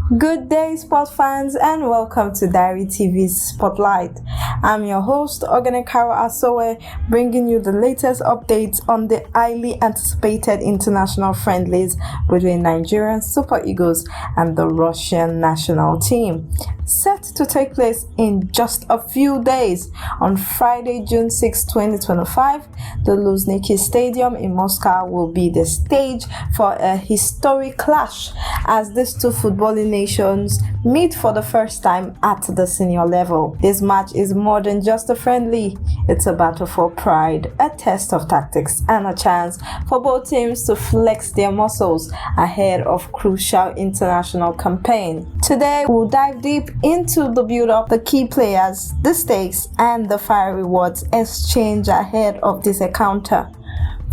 Good day, sport fans, and welcome to Diary TV's Spotlight. I'm your host, Ogenekaro Asowe, bringing you the latest updates on the highly anticipated international friendlies between Nigerian Super Eagles and the Russian national team. Set to take place in just a few days. On Friday, June 6, 2025, the Luzhniki Stadium in Moscow will be the stage for a historic clash as these two footballing nations meet for the first time at the senior level. This match is more than just a friendly. It's a battle for pride, a test of tactics, and a chance for both teams to flex their muscles ahead of crucial international campaign. Today, we'll dive deep into the build-up, the key players, the stakes, and the fire rewards exchange ahead of this encounter.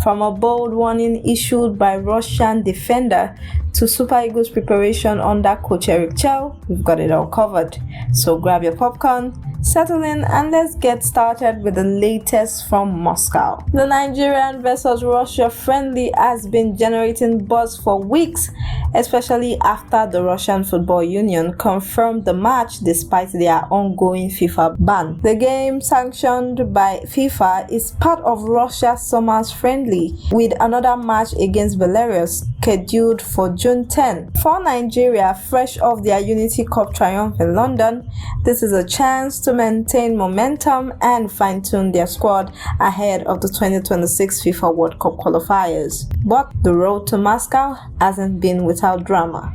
From a bold warning issued by Russian defender to Super Eagles preparation under coach Eric Chelle, we've got it all covered. So grab your popcorn, settle in, and let's get started with the latest from Moscow. The Nigerian versus Russia friendly has been generating buzz for weeks, especially after the Russian Football Union confirmed the match despite their ongoing FIFA ban. The game, sanctioned by FIFA, is part of Russia's summer's friendly, with another match against Belarus scheduled for June 10. For Nigeria, fresh off their Unity Cup triumph in London, this is a chance to maintain momentum and fine-tune their squad ahead of the 2026 FIFA World Cup qualifiers. But the road to Moscow hasn't been without drama.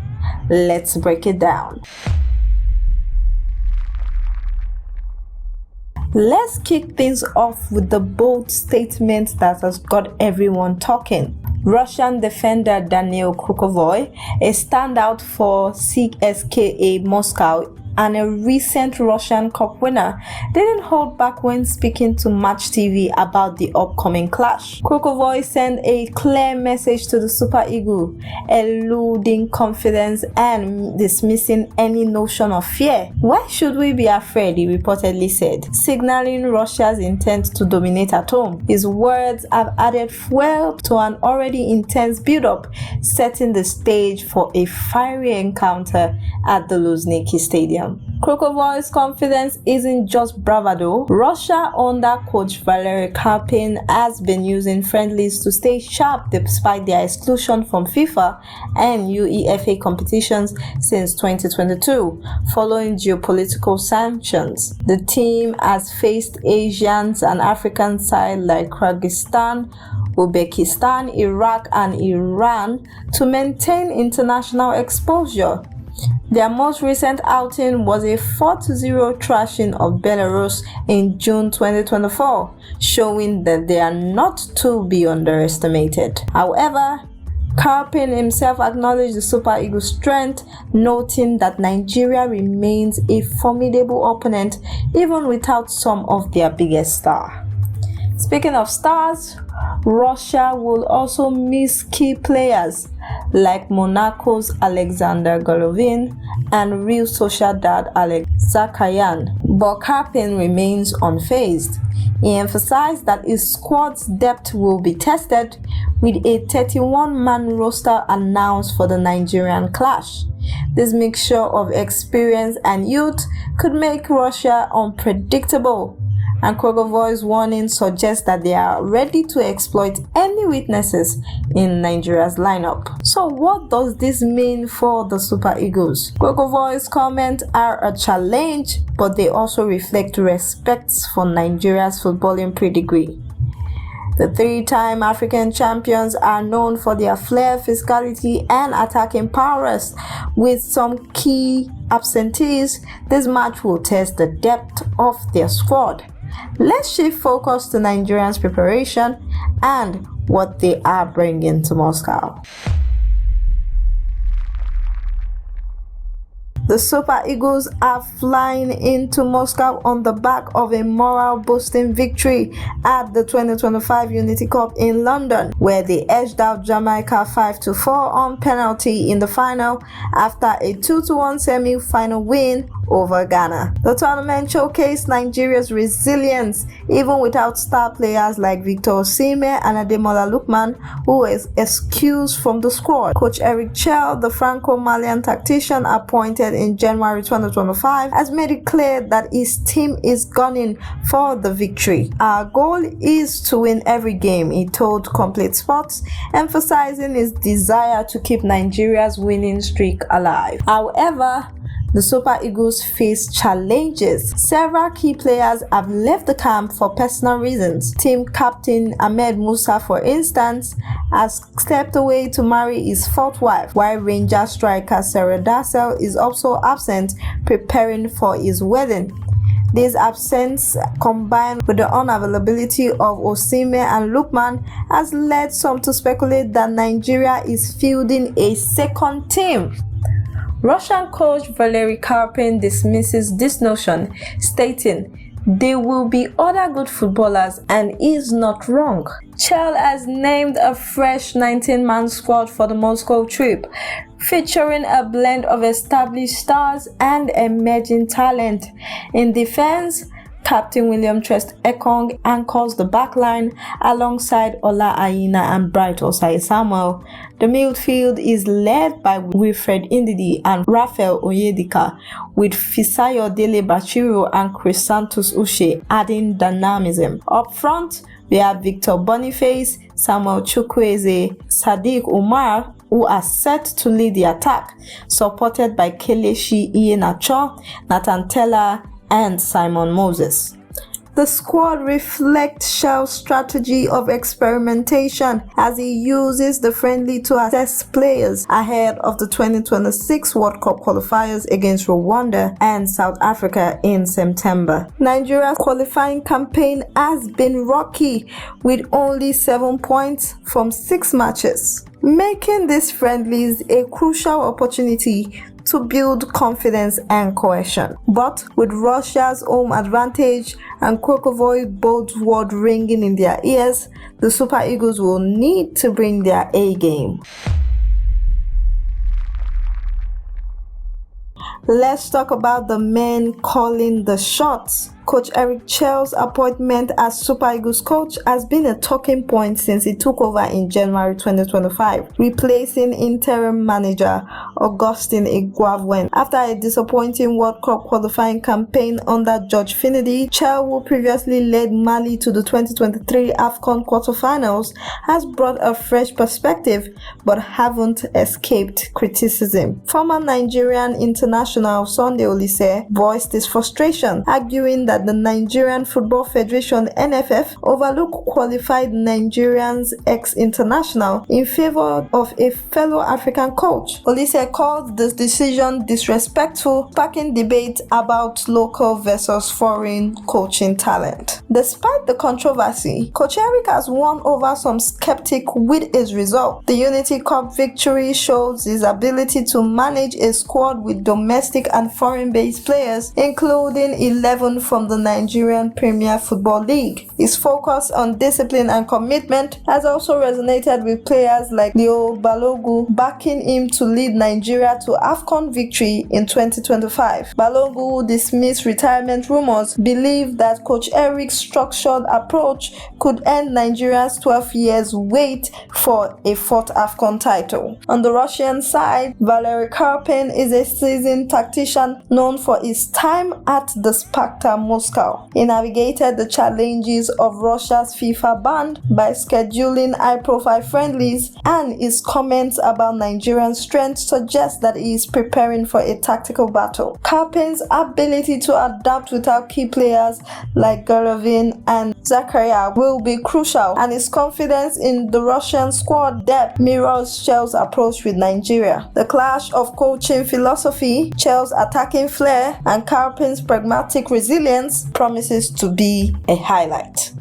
Let's break it down. Let's kick things off with the bold statement that has got everyone talking. Russian defender Danil Krugovoy, a standout for CSKA Moscow and a recent Russian Cup winner, didn't hold back when speaking to Match TV about the upcoming clash. Krugovoy sent a clear message to the Super Eagle, eluding confidence and dismissing any notion of fear. "Why should we be afraid?" he reportedly said, signaling Russia's intent to dominate at home. His words have added fuel to an already intense build-up, setting the stage for a fiery encounter at the Luzhniki Stadium. Krugovoy's confidence isn't just bravado. Russia under coach Valery Karpin has been using friendlies to stay sharp despite their exclusion from FIFA and UEFA competitions since 2022, following geopolitical sanctions. The team has faced Asians and African sides like Kyrgyzstan, Uzbekistan, Iraq, and Iran to maintain international exposure. Their most recent outing was a 4-0 thrashing of Belarus in June 2024, showing that they are not to be underestimated. However, Karpin himself acknowledged the Super Eagles' strength, noting that Nigeria remains a formidable opponent even without some of their biggest stars. Speaking of stars, Russia will also miss key players like Monaco's Alexander Golovin and Real Sociedad Alex Zakayan, but Karpin remains unfazed. He emphasized that his squad's depth will be tested with a 31-man roster announced for the Nigerian clash. This mixture of experience and youth could make Russia unpredictable, and Krugovoy's warning suggests that they are ready to exploit any weaknesses in Nigeria's lineup. So what does this mean for the Super Eagles? Krugovoy's comments are a challenge, but they also reflect respect for Nigeria's footballing pedigree. The three-time African champions are known for their flair, physicality, and attacking prowess. With some key absentees, this match will test the depth of their squad. Let's shift focus to Nigerians' preparation and what they are bringing to Moscow. The Super Eagles are flying into Moscow on the back of a morale-boosting victory at the 2025 Unity Cup in London, where they edged out Jamaica 5-4 on penalty in the final after a 2-1 semi-final win over Ghana. The tournament showcased Nigeria's resilience even without star players like Victor Osimhen and Ademola Lookman, who was excused from the squad. Coach Eric Chelle, the Franco-Malian tactician appointed in January 2025, has made it clear that his team is gunning for the victory. Our goal is to win every game, he told Complete Sports, emphasizing his desire to keep Nigeria's winning streak alive. However, the Super Eagles face challenges. Several key players have left the camp for personal reasons. Team captain Ahmed Musa, for instance, has stepped away to marry his fourth wife, while Rangers striker Sarah Dassel is also absent, preparing for his wedding. This absence, combined with the unavailability of Osimhen and Lookman, has led some to speculate that Nigeria is fielding a second team. Russian coach Valery Karpin dismisses this notion, stating, "There will be other good footballers and is not wrong." Chelle has named a fresh 19-man squad for the Moscow trip, featuring a blend of established stars and emerging talent. In defense, Captain William Troost-Ekong anchors the backline alongside Ola Aina and Bright Osai Samuel. The midfield is led by Wilfred Ndidi and Raphael Onyedika, with Fisayo Dele Bachiru and Chrysanthus Uche adding dynamism. Up front, we have Victor Boniface, Samuel Chukwueze, Sadiq Umar, who are set to lead the attack, supported by Kelechi Iheanacho, Nathan Tella, and Simon Moses. The squad reflects Chelle's strategy of experimentation as he uses the friendly to assess players ahead of the 2026 World Cup qualifiers against Rwanda and South Africa in September. Nigeria's qualifying campaign has been rocky, with only 7 points from 6 matches, making these friendlies a crucial opportunity to build confidence and cohesion. But with Russia's home advantage and Krugovoy both word ringing in their ears, the Super Eagles will need to bring their A game. Let's talk about the men calling the shots. Coach Eric Chelle's appointment as Super Eagles coach has been a talking point since he took over in January 2025, replacing interim manager Augustine Iguavuen. After a disappointing World Cup qualifying campaign under George Finidi, Chelle, who previously led Mali to the 2023 AFCON quarterfinals, has brought a fresh perspective but haven't escaped criticism. Former Nigerian international Sunday Oliseh voiced his frustration, arguing that the Nigerian Football Federation (NFF) overlooked qualified Nigerians ex-international in favor of a fellow African coach. Oliseh called this decision disrespectful, sparking debate about local versus foreign coaching talent. Despite the controversy, Coach Eric has won over some skeptics with his result. The Unity Cup victory shows his ability to manage a squad with domestic and foreign-based players, including 11 from the Nigerian Premier Football League. His focus on discipline and commitment has also resonated with players like Leo Balogun, backing him to lead Nigeria to AFCON victory in 2025. Balogun, who dismissed retirement rumors, believed that Coach Eric's structured approach could end Nigeria's 12 years wait for a fourth AFCON title. On the Russian side, Valery Karpin is a seasoned tactician known for his time at the Sparta Moscow. He navigated the challenges of Russia's FIFA ban by scheduling high-profile friendlies, and his comments about Nigerian strength suggest that he is preparing for a tactical battle. Karpin's ability to adapt without key players like Golovin and Zakaria will be crucial, and his confidence in the Russian squad depth mirrors Chelle's approach with Nigeria. The clash of coaching philosophy, Chelle's attacking flair, and Karpin's pragmatic resilience promises to be a highlight.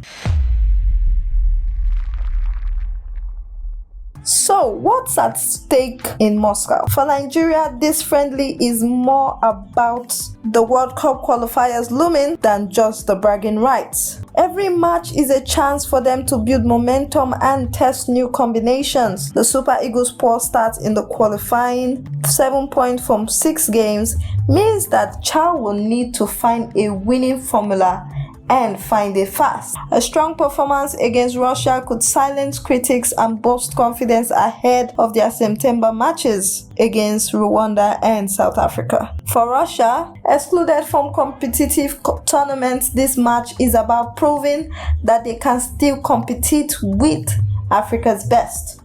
So, what's at stake in Moscow? For Nigeria, this friendly is more about the World Cup qualifiers looming than just the bragging rights. Every match is a chance for them to build momentum and test new combinations. The Super Eagles' poor start in the qualifying, 7 points from 6 games, means that Chelle will need to find a winning formula and find it fast. A strong performance against Russia could silence critics and boost confidence ahead of their September matches against Rwanda and South Africa. For Russia, excluded from competitive tournaments, this match is about proving that they can still compete with Africa's best.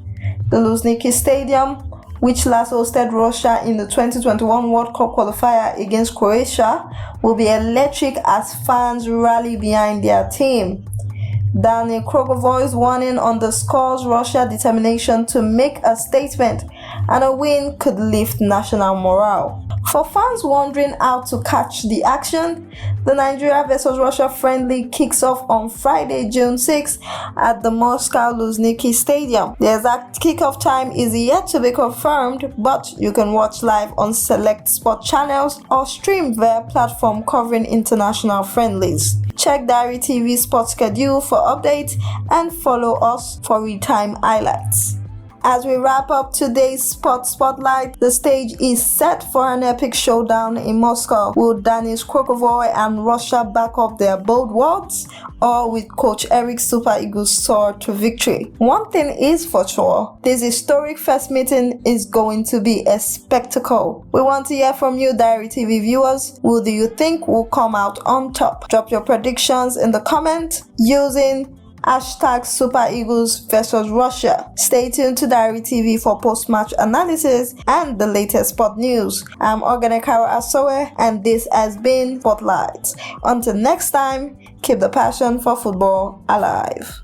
The Luzhniki Stadium, which last hosted Russia in the 2021 World Cup qualifier against Croatia, will be electric as fans rally behind their team. Danil Krugovoy's warning underscores Russia's determination to make a statement, and a win could lift national morale. For fans wondering how to catch the action, the Nigeria vs Russia friendly kicks off on Friday, June 6 at the Moscow Luzhniki Stadium. The exact kickoff time is yet to be confirmed, but you can watch live on select sport channels or stream via platform covering international friendlies. Check Diary TV sports schedule for updates and follow us for real-time highlights. As we wrap up today's Sport Spotlight, the stage is set for an epic showdown in Moscow. Will Danil Krugovoy and Russia back up their bold words, or will Coach Eric's Super Eagles soar to victory? One thing is for sure, this historic first meeting is going to be a spectacle. We want to hear from you, Diary TV viewers. Who do you think will come out on top? Drop your predictions in the comment using # Super Eagles vs Russia. Stay tuned to Diary TV for post-match analysis and the latest sport news. I'm Oganekaro Asoe, and this has been Spotlight. Until next time, keep the passion for football alive.